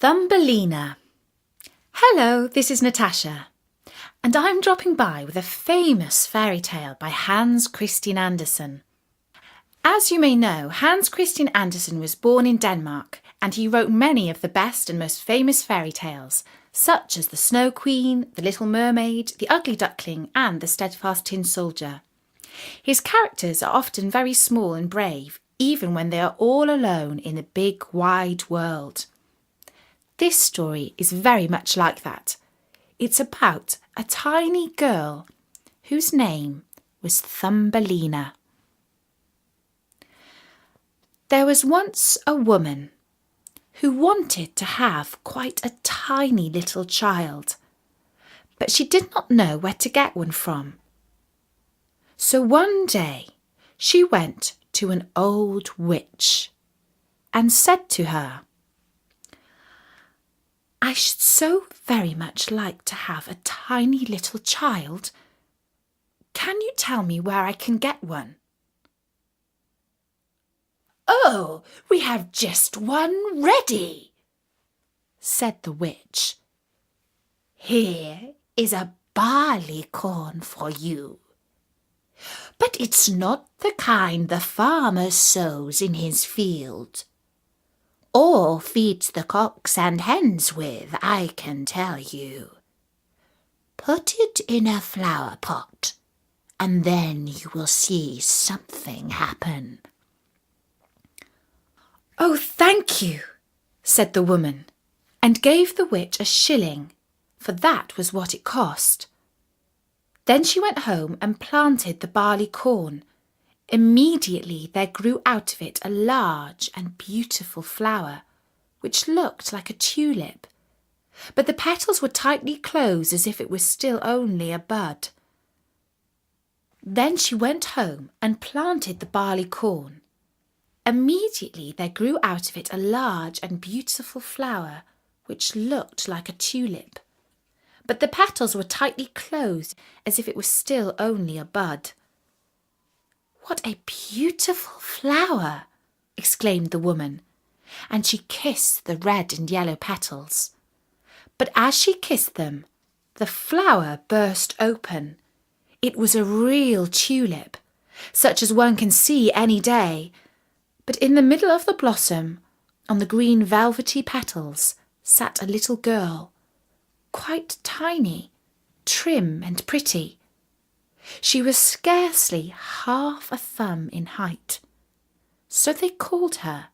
Thumbelina. Hello, this is Natasha, and I'm dropping by with a famous fairy tale by Hans Christian Andersen. As you may know, Hans Christian Andersen was born in Denmark, and he wrote many of the best and most famous fairy tales, such as The Snow Queen, The Little Mermaid, The Ugly Duckling, and The Steadfast Tin Soldier. His characters are often very small and brave, even when they are all alone in a big, wide world. This story is very much like that. It's about a tiny girl whose name was Thumbelina. There was once a woman who wanted to have quite a tiny little child, but she did not know where to get one from. So one day she went to an old witch and said to her, "I should so very much like to have a tiny little child. Can you tell me where I can get one?" "Oh, we have just one ready," said the witch. "Here is a barley corn for you. But it's not the kind the farmer sows in his field, or feeds the cocks and hens with, I can tell you. Put it in a flower pot, and then you will see something happen." "Oh, thank you," said the woman, and gave the witch a shilling, for that was what it cost. Then she went home and planted the barley corn. Immediately there grew out of it a large and beautiful flower, which looked like a tulip, but the petals were tightly closed as if it was still only a bud. Then she went home and planted the barley corn. Immediately there grew out of it a large and beautiful flower, which looked like a tulip, but the petals were tightly closed as if it was still only a bud. "What a beautiful flower!" exclaimed the woman, and she kissed the red and yellow petals. But as she kissed them, the flower burst open. It was a real tulip, such as one can see any day, but in the middle of the blossom, on the green velvety petals, sat a little girl, quite tiny, trim and pretty. She was scarcely half a thumb in height, so they called her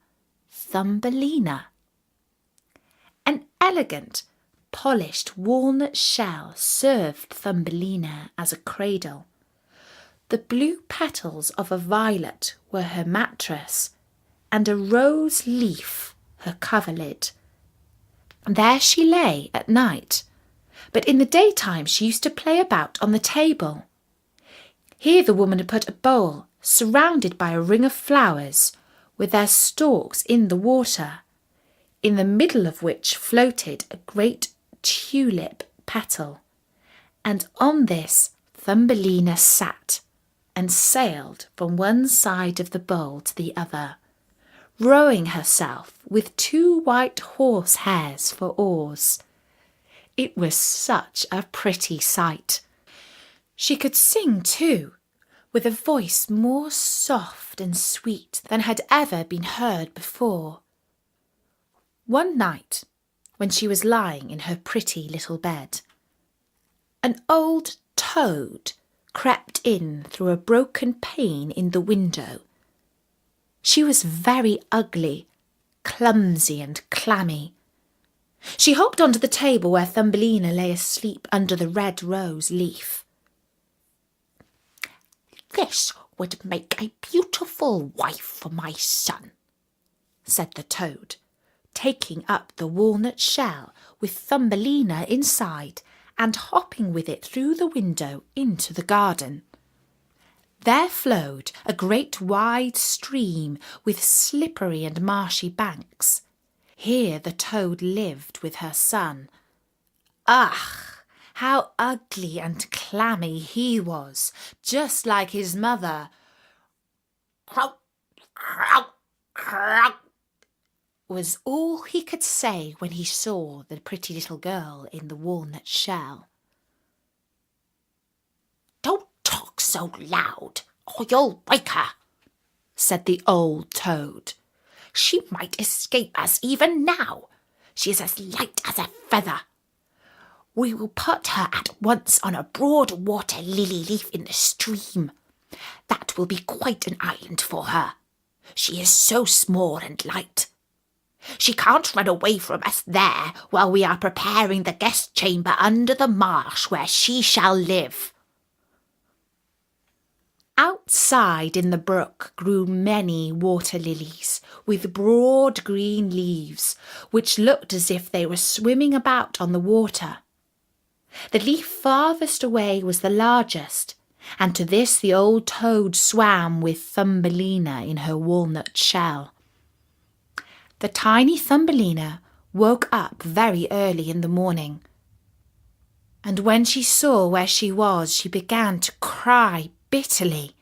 Thumbelina. An elegant, polished walnut shell served Thumbelina as a cradle. The blue petals of a violet were her mattress, and a rose leaf her coverlid. There she lay at night, but in the daytime she used to play about on the table. Here the woman had put a bowl surrounded by a ring of flowers with their stalks in the water, in the middle of which floated a great tulip petal, and on this Thumbelina sat and sailed from one side of the bowl to the other, rowing herself with 2 white horse hairs for oars. It was such a pretty sight. She could sing too, with a voice more soft and sweet than had ever been heard before. One night, when she was lying in her pretty little bed, an old toad crept in through a broken pane in the window. She was very ugly, clumsy and clammy. She hopped onto the table where Thumbelina lay asleep under the red rose leaf. "This would make a beautiful wife for my son," said the toad, taking up the walnut shell with Thumbelina inside and hopping with it through the window into the garden. There flowed a great wide stream with slippery and marshy banks. Here the toad lived with her son. Ugh! How ugly and clammy he was, just like his mother. "Croak, croak, croak," was all he could say when he saw the pretty little girl in the walnut shell. "Don't talk so loud, or you'll wake her," said the old toad. "She might escape us even now. She is as light as a feather. We will put her at once on a broad water lily leaf in the stream. That will be quite an island for her. She is so small and light. She can't run away from us there while we are preparing the guest chamber under the marsh where she shall live." Outside in the brook grew many water lilies with broad green leaves, which looked as if they were swimming about on the water. The leaf farthest away was the largest, and to this the old toad swam with Thumbelina in her walnut shell. The tiny Thumbelina woke up very early in the morning, and when she saw where she was, she began to cry bitterly.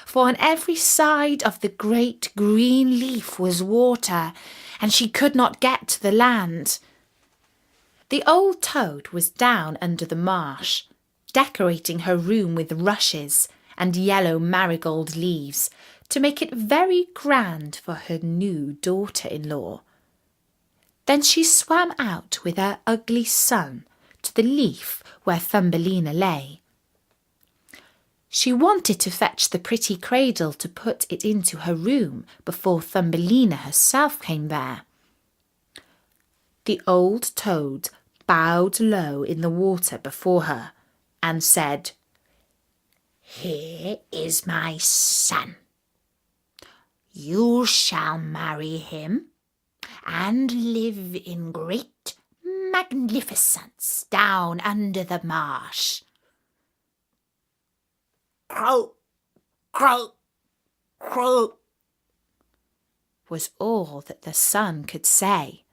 For on every side of the great green leaf was water, and she could not get to the land. The old toad was down under the marsh, decorating her room with rushes and yellow marigold leaves to make it very grand for her new daughter-in-law. Then she swam out with her ugly son to the leaf where Thumbelina lay. She wanted to fetch the pretty cradle to put it into her room before Thumbelina herself came there. The old toad bowed low in the water before her and said, "Here is my son. You shall marry him and live in great magnificence down under the marsh." "Croak, croak, croak," was all that the son could say.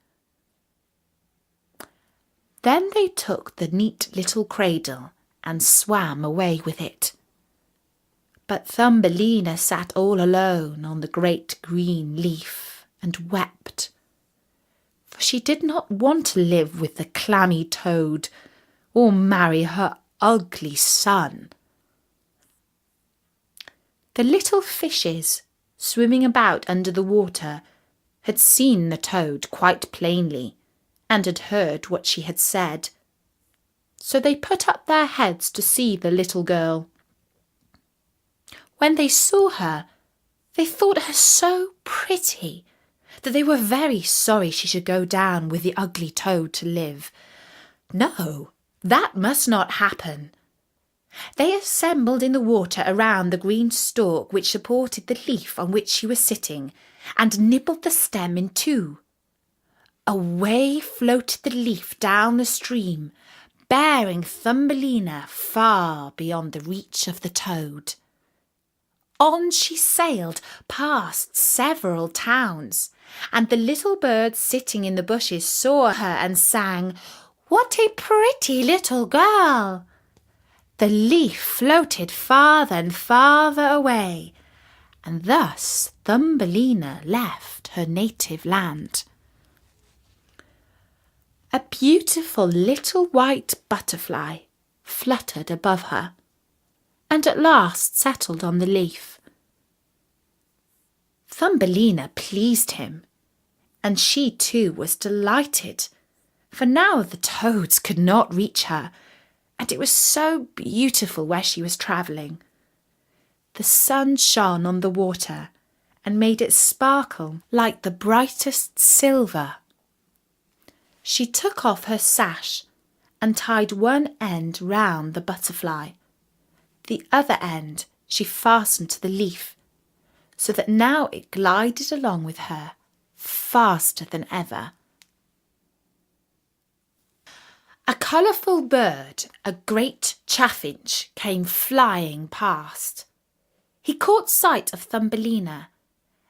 Then they took the neat little cradle and swam away with it. But Thumbelina sat all alone on the great green leaf and wept, for she did not want to live with the clammy toad or marry her ugly son. The little fishes swimming about under the water had seen the toad quite plainly and had heard what she had said. So they put up their heads to see the little girl. When they saw her, they thought her so pretty that they were very sorry she should go down with the ugly toad to live. No, that must not happen. They assembled in the water around the green stalk which supported the leaf on which she was sitting, and nibbled the stem in two. Away floated the leaf down the stream, bearing Thumbelina far beyond the reach of the toad. On she sailed past several towns, and the little birds sitting in the bushes saw her and sang, "What a pretty little girl!" The leaf floated farther and farther away, and thus Thumbelina left her native land. A beautiful little white butterfly fluttered above her, and at last settled on the leaf. Thumbelina pleased him, and she too was delighted, for now the toads could not reach her, and it was so beautiful where she was travelling. The sun shone on the water and made it sparkle like the brightest silver. She took off her sash and tied one end round the butterfly. The other end she fastened to the leaf, so that now it glided along with her faster than ever. A colourful bird, a great chaffinch, came flying past. He caught sight of Thumbelina,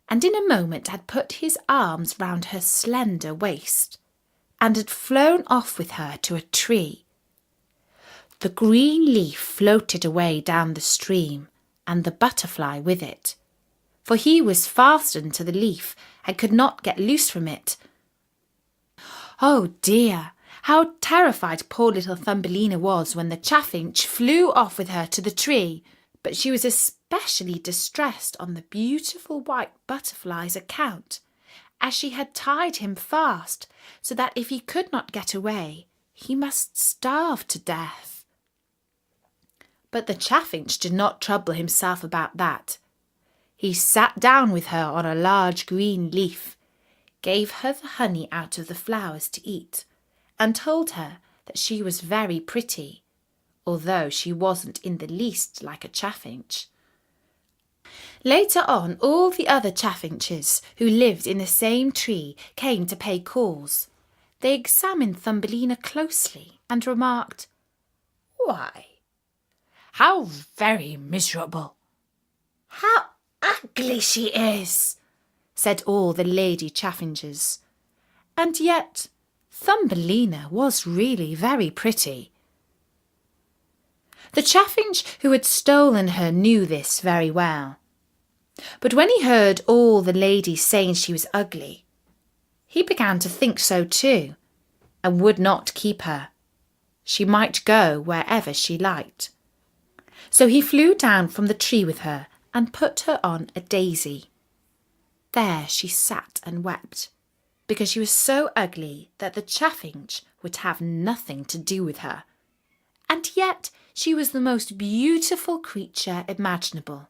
and in a moment had put his arms round her slender waist, and had flown off with her to a tree. The green leaf floated away down the stream, and the butterfly with it, for he was fastened to the leaf and could not get loose from it. Oh dear, how terrified poor little Thumbelina was when the chaffinch flew off with her to the tree, but she was especially distressed on the beautiful white butterfly's account, as she had tied him fast so that if he could not get away, he must starve to death. But the chaffinch did not trouble himself about that. He sat down with her on a large green leaf, gave her the honey out of the flowers to eat, and told her that she was very pretty, although she wasn't in the least like a chaffinch. Later on, all the other chaffinches who lived in the same tree came to pay calls. They examined Thumbelina closely and remarked, "Why, how very miserable! How ugly she is!" said all the lady chaffinches. And yet Thumbelina was really very pretty. The chaffinch who had stolen her knew this very well. But when he heard all the ladies saying she was ugly, he began to think so too, and would not keep her. She might go wherever she liked. So he flew down from the tree with her and put her on a daisy. There she sat and wept, because she was so ugly that the chaffinch would have nothing to do with her. And yet she was the most beautiful creature imaginable,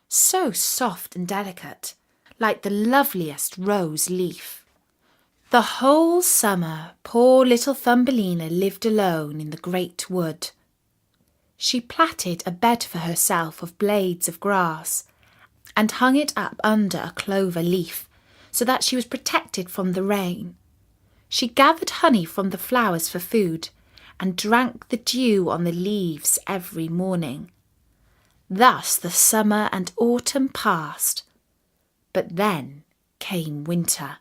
so soft and delicate, like the loveliest rose leaf. The whole summer poor little Thumbelina lived alone in the great wood. She plaited a bed for herself of blades of grass, and hung it up under a clover leaf, so that she was protected from the rain. She gathered honey from the flowers for food, and drank the dew on the leaves every morning. Thus the summer and autumn passed, but then came winter,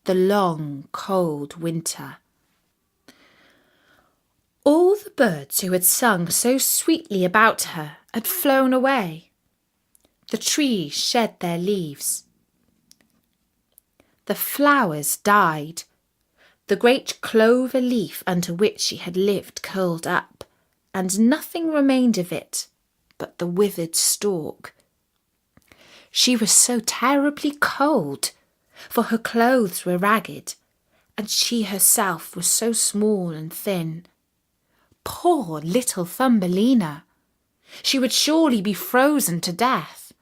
the long, cold winter. All the birds who had sung so sweetly about her had flown away. The trees shed their leaves. The flowers died. The great clover leaf under which she had lived curled up, and nothing remained of it but the withered stalk. She was so terribly cold, for her clothes were ragged, and she herself was so small and thin. Poor little Thumbelina! She would surely be frozen to death.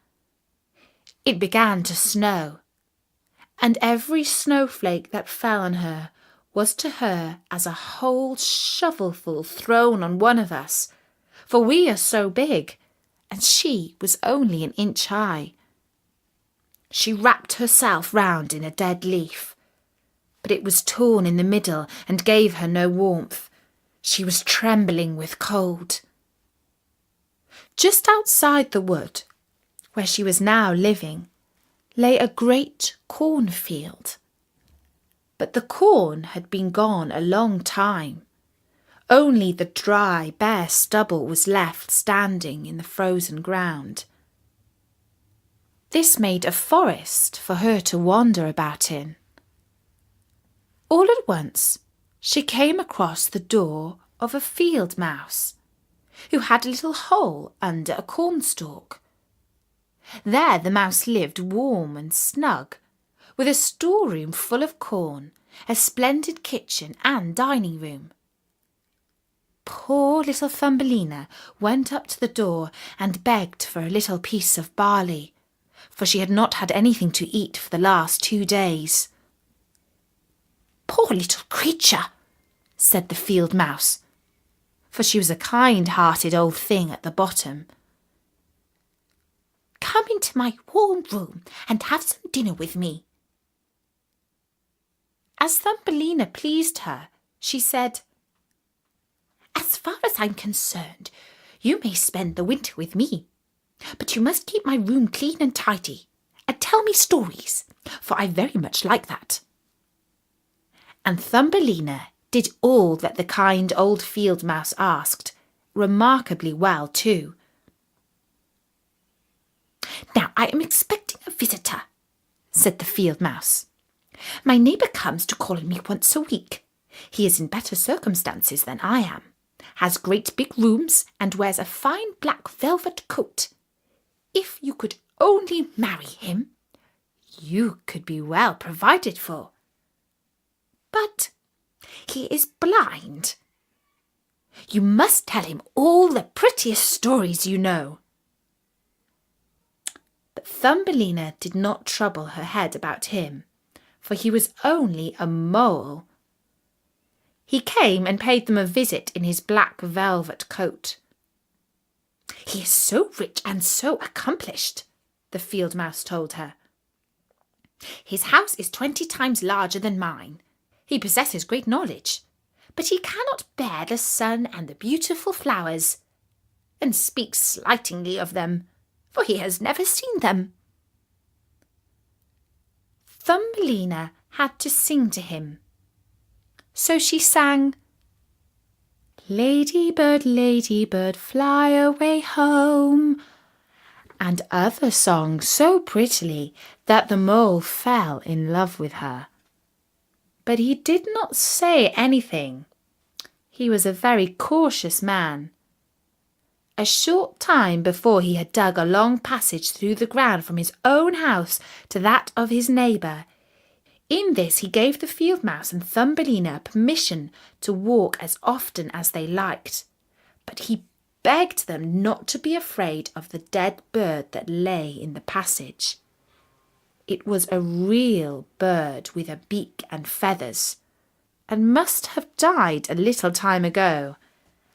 It began to snow, and every snowflake that fell on her was to her as a whole shovelful thrown on one of us, for we are so big, and she was only an inch high. She wrapped herself round in a dead leaf, but it was torn in the middle and gave her no warmth. She was trembling with cold. Just outside the wood, where she was now living, lay a great cornfield. But the corn had been gone a long time. Only the dry, bare stubble was left standing in the frozen ground. This made a forest for her to wander about in. All at once she came across the door of a field mouse, who had a little hole under a cornstalk. There the mouse lived warm and snug, with a storeroom full of corn, a splendid kitchen and dining room. Poor little Thumbelina went up to the door and begged for a little piece of barley, for she had not had anything to eat for the last 2 days. "Poor little creature," said the field mouse, for she was a kind-hearted old thing at the bottom. "Come into my warm room and have some dinner with me." As Thumbelina pleased her, she said, "As far as I'm concerned, you may spend the winter with me, but you must keep my room clean and tidy, and tell me stories, for I very much like that." And Thumbelina did all that the kind old field mouse asked, remarkably well too. "Now I am expecting visitor," said the field mouse. "My neighbour comes to call on me once a week. He is in better circumstances than I am, has great big rooms, and wears a fine black velvet coat. If you could only marry him, you could be well provided for. But he is blind. You must tell him all the prettiest stories you know." But Thumbelina did not trouble her head about him, for he was only a mole. He came and paid them a visit in his black velvet coat. "He is so rich and so accomplished," the field mouse told her. "His house is 20 times larger than mine. He possesses great knowledge, but he cannot bear the sun and the beautiful flowers, and speaks slightingly of them, for he has never seen them." Thumbelina had to sing to him. So she sang, ladybird, fly away home," and other songs so prettily that the mole fell in love with her. But he did not say anything. He was a very cautious man. A short time before he had dug a long passage through the ground from his own house to that of his neighbour. In this he gave the field mouse and Thumbelina permission to walk as often as they liked, but he begged them not to be afraid of the dead bird that lay in the passage. It was a real bird with a beak and feathers, and must have died a little time ago,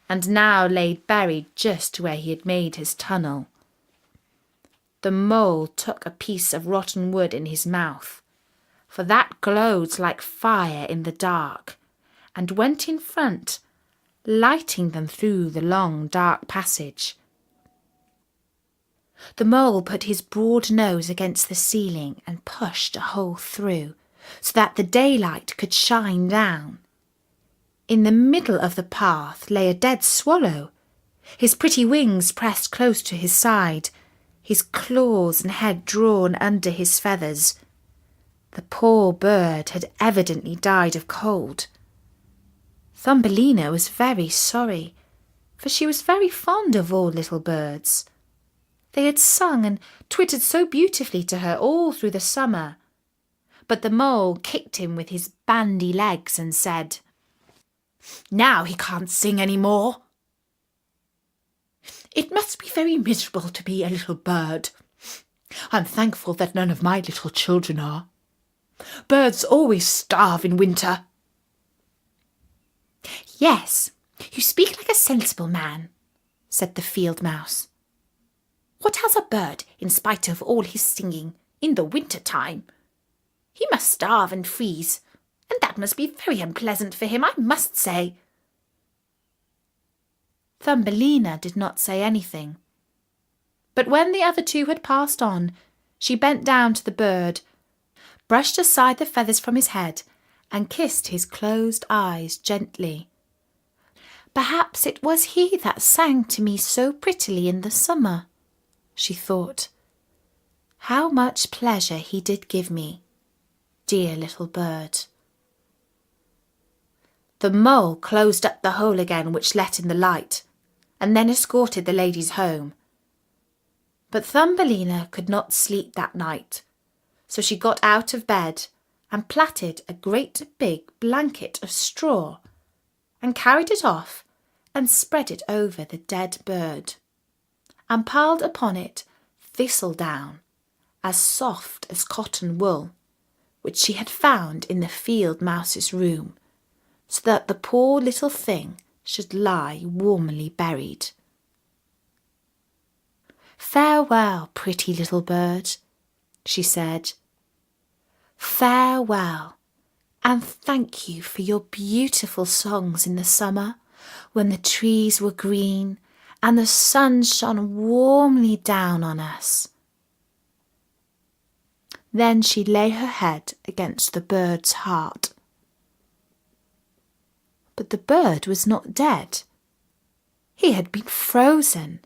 and now lay buried just where he had made his tunnel. The mole took a piece of rotten wood in his mouth, for that glowed like fire in the dark, and went in front, lighting them through the long dark passage. The mole put his broad nose against the ceiling and pushed a hole through, so that the daylight could shine down. In the middle of the path lay a dead swallow, his pretty wings pressed close to his side, his claws and head drawn under his feathers. The poor bird had evidently died of cold. Thumbelina was very sorry, for she was very fond of all little birds. They had sung and twittered so beautifully to her all through the summer. But the mole kicked him with his bandy legs and said, "Now he can't sing any more. It must be very miserable to be a little bird. I'm thankful that none of my little children are. Birds always starve in winter." "Yes, you speak like a sensible man," said the field mouse. "What has a bird, in spite of all his singing, in the winter time? He must starve and freeze, and that must be very unpleasant for him, I must say." Thumbelina did not say anything, but when the other two had passed on, she bent down to the bird, brushed aside the feathers from his head, and kissed his closed eyes gently. "Perhaps it was he that sang to me so prettily in the summer," she thought. "How much pleasure he did give me, dear little bird." The mole closed up the hole again which let in the light, and then escorted the ladies home. But Thumbelina could not sleep that night, so she got out of bed and plaited a great big blanket of straw, and carried it off and spread it over the dead bird, and piled upon it thistledown, as soft as cotton wool, which she had found in the field mouse's room, so that the poor little thing should lie warmly buried. "Farewell, pretty little bird," she said. "Farewell, and thank you for your beautiful songs in the summer, when the trees were green and the sun shone warmly down on us." Then she lay her head against the bird's heart. But the bird was not dead. He had been frozen.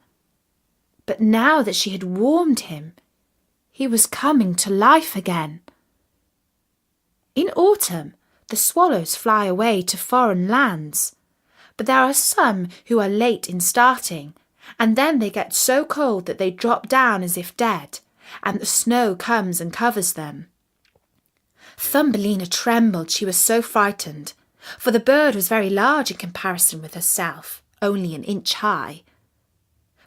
But now that she had warmed him, He was coming to life again. In autumn, the swallows fly away to foreign lands, but there are some who are late in starting, and then they get so cold that they drop down as if dead, and the snow comes and covers them. Thumbelina trembled, she was so frightened, for the bird was very large in comparison with herself, only an inch high.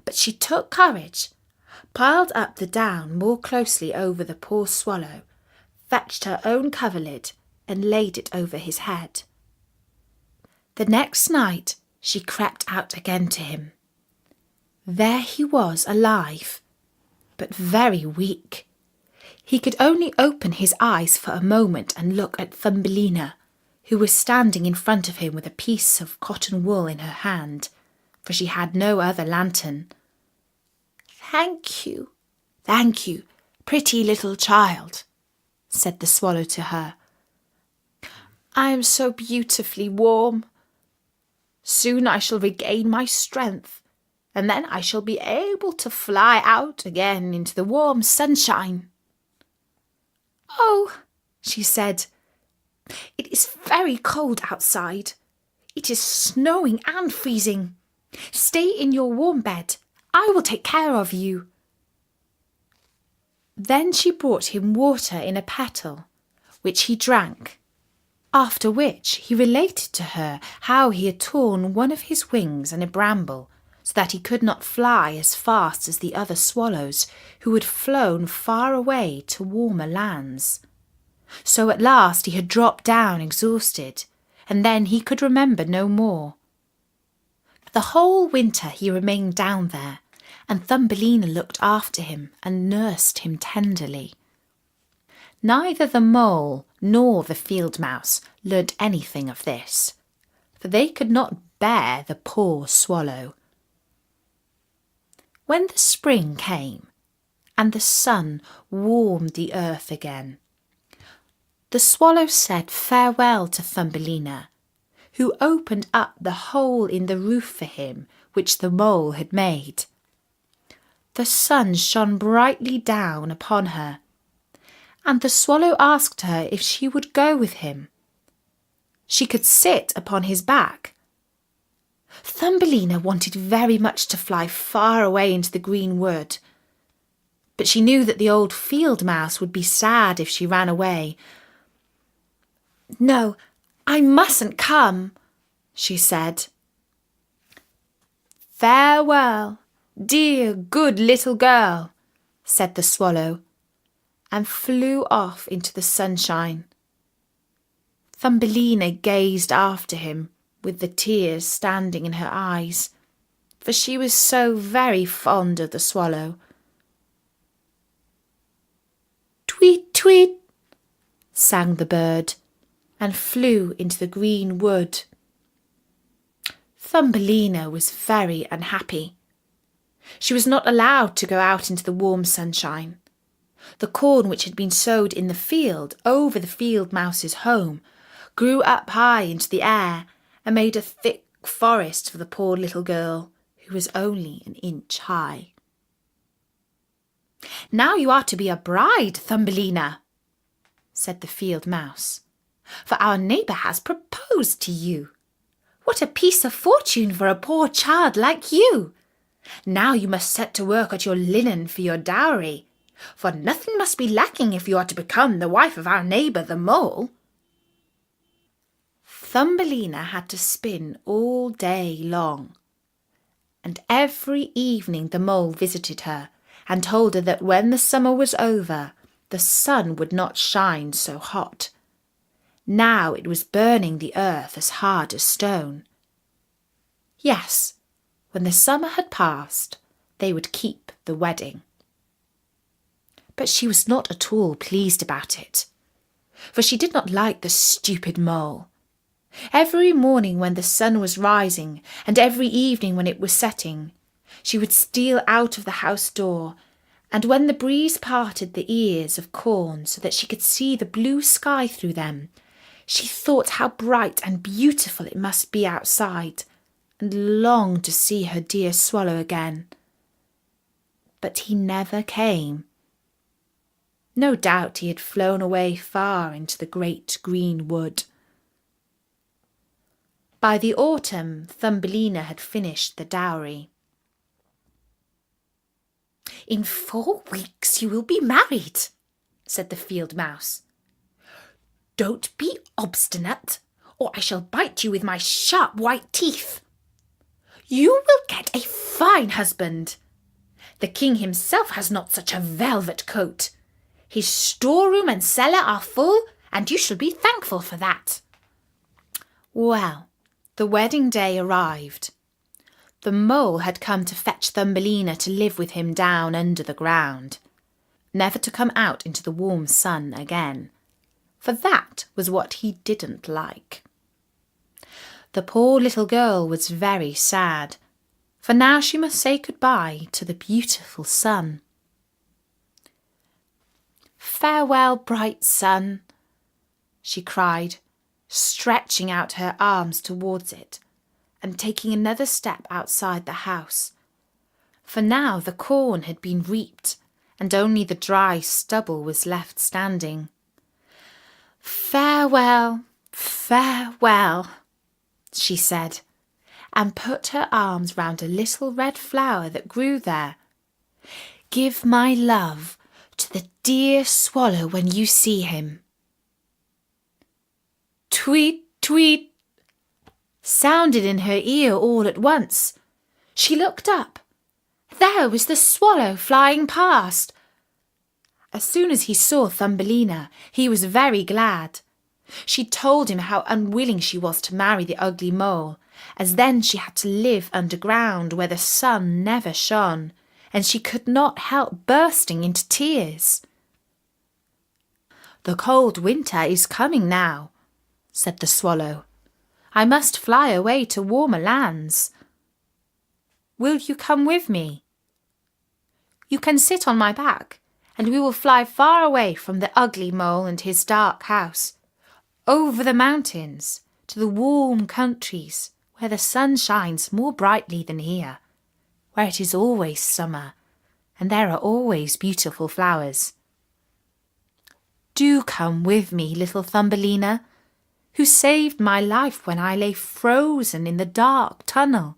But she took courage, piled up the down more closely over the poor swallow, fetched her own coverlid, and laid it over his head. The next night she crept out again to him. There he was alive, but very weak. He could only open his eyes for a moment and look at Thumbelina, who was standing in front of him with a piece of cotton wool in her hand, for she had no other lantern. "Thank you, pretty little child," said the swallow to her. "I am so beautifully warm. Soon I shall regain my strength, and then I shall be able to fly out again into the warm sunshine." "Oh," she said, "it is very cold outside. It is snowing and freezing. Stay in your warm bed. I will take care of you." Then she brought him water in a kettle, which he drank, after which he related to her how he had torn one of his wings in a bramble, so that he could not fly as fast as the other swallows who had flown far away to warmer lands. So at last he had dropped down exhausted, and then he could remember no more. The whole winter he remained down there, and Thumbelina looked after him and nursed him tenderly. Neither the mole nor the field mouse learnt anything of this, for they could not bear the poor swallow. When the spring came, and the sun warmed the earth again, the swallow said farewell to Thumbelina, who opened up the hole in the roof for him which the mole had made. The sun shone brightly down upon her, and the swallow asked her if she would go with him. She could sit upon his back. Thumbelina wanted very much to fly far away into the green wood, but she knew that the old field mouse would be sad if she ran away. "No, I mustn't come," she said. "Farewell, dear good little girl," said the swallow, and flew off into the sunshine. Thumbelina gazed after him with the tears standing in her eyes, for she was so very fond of the swallow. "Tweet, tweet," sang the bird, and flew into the green wood. Thumbelina was very unhappy. She was not allowed to go out into the warm sunshine. The corn which had been sowed in the field over the field mouse's home grew up high into the air and made a thick forest for the poor little girl, who was only an inch high. "Now you are to be a bride, Thumbelina," said the field mouse, "for our neighbour has proposed to you. What a piece of fortune for a poor child like you! Now you must set to work at your linen for your dowry, for nothing must be lacking if you are to become the wife of our neighbour the mole." Thumbelina had to spin all day long, and every evening the mole visited her and told her that when the summer was over, the sun would not shine so hot. Now it was burning the earth as hard as stone. Yes, when the summer had passed, they would keep the wedding. But she was not at all pleased about it, for she did not like the stupid mole. Every morning when the sun was rising, and every evening when it was setting, she would steal out of the house door, and when the breeze parted the ears of corn so that she could see the blue sky through them, she thought how bright and beautiful it must be outside, and longed to see her dear swallow again. But he never came. No doubt he had flown away far into the great green wood. By the autumn, Thumbelina had finished the dowry. "In 4 weeks you will be married," said the field mouse. "Don't be obstinate, or I shall bite you with my sharp white teeth. You will get a fine husband. The king himself has not such a velvet coat. His storeroom and cellar are full, and you shall be thankful for that." Well, the wedding day arrived. The mole had come to fetch Thumbelina to live with him down under the ground, never to come out into the warm sun again, for that was what he didn't like. The poor little girl was very sad, for now she must say goodbye to the beautiful sun. "Farewell, bright sun," she cried, stretching out her arms towards it and taking another step outside the house, for now the corn had been reaped and only the dry stubble was left standing. "Farewell, farewell," she said, and put her arms round a little red flower that grew there. "Give my love to the dear swallow when you see him." Tweet, tweet, sounded in her ear all at once. She looked up. There was the swallow flying past. As soon as he saw Thumbelina, he was very glad. She told him how unwilling she was to marry the ugly mole, as then she had to live underground where the sun never shone, and she could not help bursting into tears. "The cold winter is coming now," said the swallow. "I must fly away to warmer lands. Will you come with me? You can sit on my back, and we will fly far away from the ugly mole and his dark house, over the mountains to the warm countries where the sun shines more brightly than here, where it is always summer and there are always beautiful flowers. Do come with me, little Thumbelina, who saved my life when I lay frozen in the dark tunnel."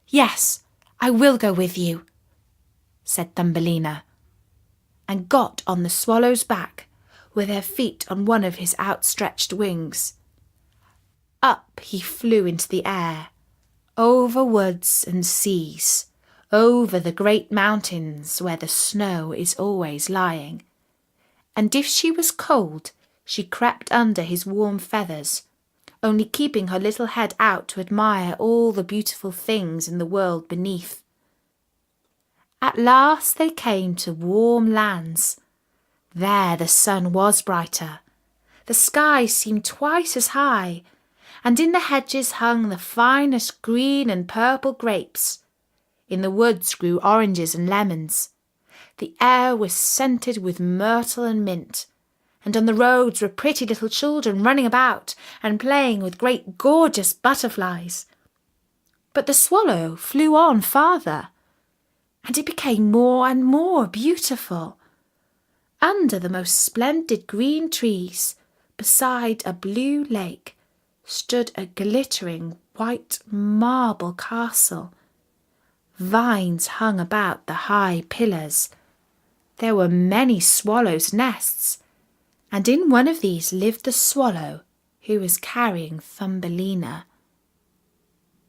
"Yes, I will go with you," said Thumbelina, and got on the swallow's back with her feet on one of his outstretched wings. Up he flew into the air, over woods and seas, over the great mountains where the snow is always lying, and if she was cold, she crept under his warm feathers, only keeping her little head out to admire all the beautiful things in the world beneath. At last they came to warm lands. There the sun was brighter, the sky seemed twice as high, and in the hedges hung the finest green and purple grapes. In the woods grew oranges and lemons. The air was scented with myrtle and mint, and on the roads were pretty little children running about and playing with great gorgeous butterflies. But the swallow flew on farther, and it became more and more beautiful. Under the most splendid green trees, beside a blue lake, stood a glittering white marble castle. Vines hung about the high pillars. There were many swallows' nests, and in one of these lived the swallow who was carrying Thumbelina.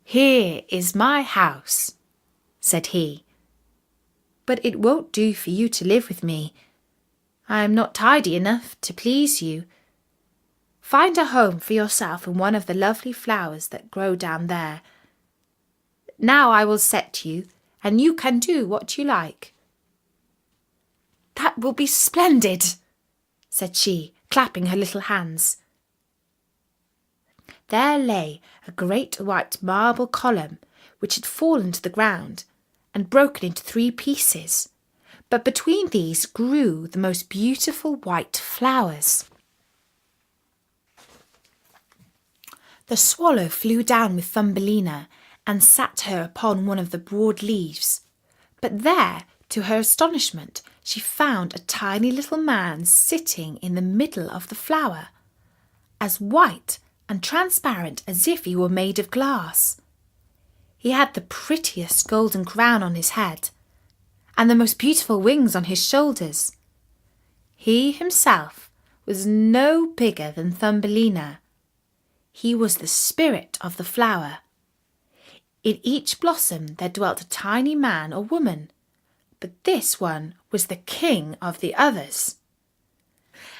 "Here is my house," said he, "but it won't do for you to live with me. I am not tidy enough to please you. Find a home for yourself in one of the lovely flowers that grow down there. Now I will set you, and you can do what you like." "That will be splendid," said she, clapping her little hands. There lay a great white marble column which had fallen to the ground and broken into 3 pieces, but between these grew the most beautiful white flowers. The swallow flew down with Thumbelina and sat her upon one of the broad leaves, but there To her astonishment, she found a tiny little man sitting in the middle of the flower, as white and transparent as if he were made of glass. He had the prettiest golden crown on his head, and the most beautiful wings on his shoulders. He himself was no bigger than Thumbelina. He was the spirit of the flower. In each blossom there dwelt a tiny man or woman, but this one was the king of the others.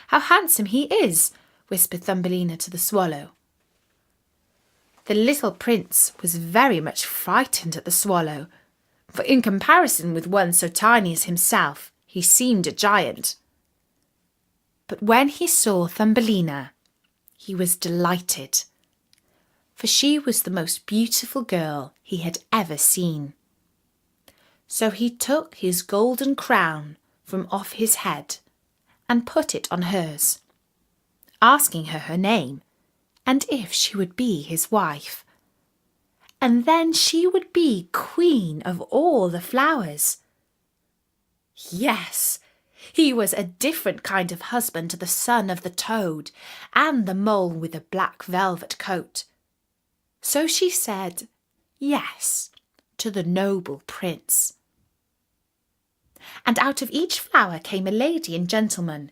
"How handsome he is," whispered Thumbelina to the swallow. The little prince was very much frightened at the swallow, for in comparison with one so tiny as himself, he seemed a giant. But when he saw Thumbelina, he was delighted, for she was the most beautiful girl he had ever seen. So he took his golden crown from off his head and put it on hers, asking her name and if she would be his wife. And then she would be queen of all the flowers. Yes, he was a different kind of husband to the son of the toad and the mole with the black velvet coat. So she said yes to the noble prince. And out of each flower came a lady and gentleman,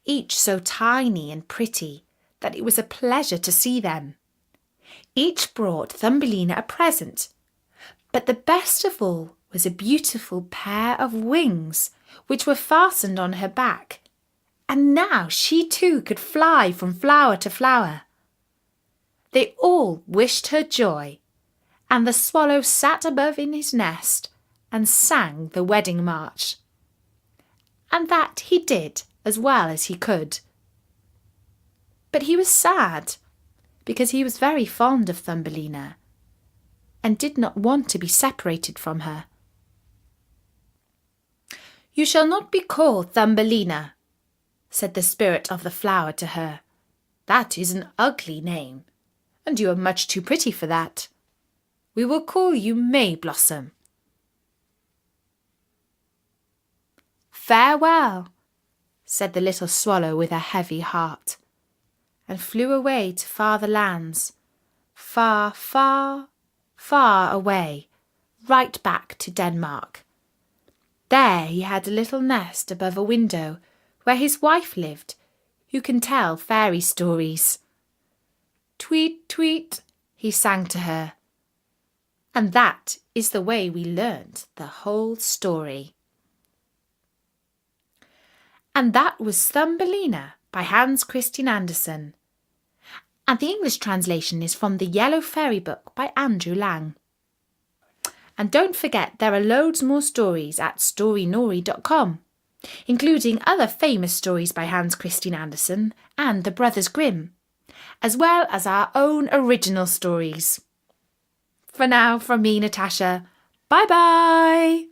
each so tiny and pretty that it was a pleasure to see them. Each brought Thumbelina a present, but the best of all was a beautiful pair of wings which were fastened on her back, and now she too could fly from flower to flower. They all wished her joy, and the swallow sat above in his nest and sang the wedding march. And that he did as well as he could. But he was sad, because he was very fond of Thumbelina, and did not want to be separated from her. "You shall not be called Thumbelina," said the spirit of the flower to her. "That is an ugly name, and you are much too pretty for that. We will call you May Blossom." "Farewell," said the little swallow with a heavy heart, and flew away to farther lands, far, far, far away, right back to Denmark. There he had a little nest above a window where his wife lived, who can tell fairy stories. "Tweet, tweet," he sang to her. And that is the way we learnt the whole story. And that was Thumbelina by Hans Christian Andersen. And the English translation is from the Yellow Fairy Book by Andrew Lang. And don't forget there are loads more stories at storynori.com, including other famous stories by Hans Christian Andersen and the Brothers Grimm, as well as our own original stories. For now, from me, Natasha, bye-bye!